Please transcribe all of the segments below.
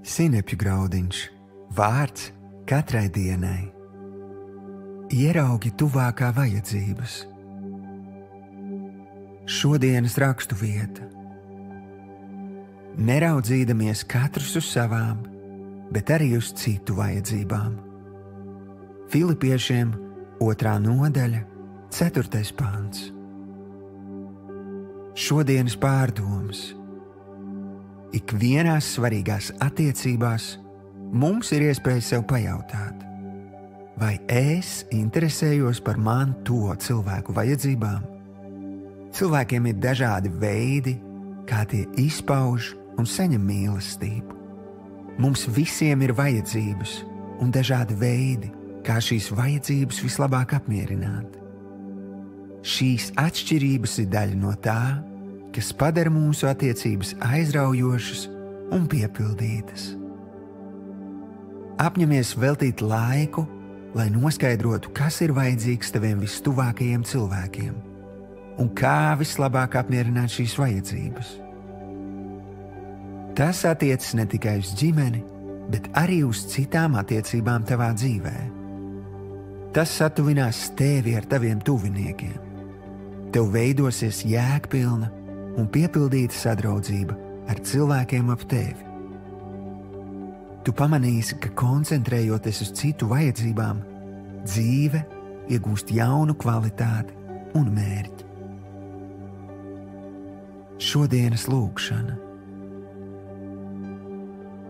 Sinepju graudiņš, vārds katrai dienai. Ieraugi tuvākā vajadzības. Šodienas rakstu vieta. Neraudzīdamies katrs uz savām, bet arī uz citu vajadzībām. Filipiešiem 2. nodaļa, 4. pants. Šodienas pārdomas. Ikvienās svarīgās attiecībās mums ir iespēja sev pajautāt, vai es interesējos par man tuvo cilvēku vajadzībām? Cilvēkiem ir dažādi veidi, kā tie izpauž un saņem mīlestību. Mums visiem ir vajadzības un dažādi veidi, kā šīs vajadzības vislabāk apmierināt. Šīs atšķirības ir daļa no tā, kas padara mūsu attiecības aizraujošas un piepildītas. Apņemies veltīt laiku, lai noskaidrotu, kas ir vajadzīgs taviem vistuvākajiem cilvēkiem un kā vislabāk apmierināt šīs vajadzības. Tas attiecas ne tikai uz ģimeni, bet arī uz citām attiecībām tavā dzīvē. Tas satuvinās tevi ar taviem tuviniekiem. Tev veidosies jēgpilna un piepildīta sadraudzība ar cilvēkiem ap tevi. Tu pamanīsi, ka koncentrējoties uz citu vajadzībām, dzīve iegūst jaunu kvalitāti un mērķi. Šodienas lūgšana.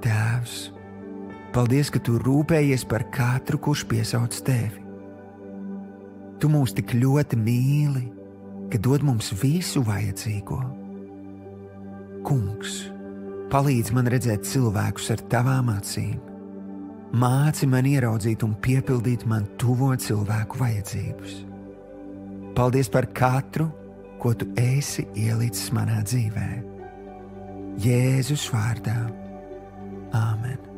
Tēvs, paldies, ka tu rūpējies par katru, kurš piesauc tevi. Tu mūs tik ļoti mīli, ka dod mums visu vajadzīgo. Kungs, palīdz man redzēt cilvēkus ar tavām acīm. Māci man ieraudzīt un piepildīt man tuvo cilvēku vajadzības. Paldies par katru, ko tu esi ielicis manā dzīvē. Jēzus vārdā. Āmen.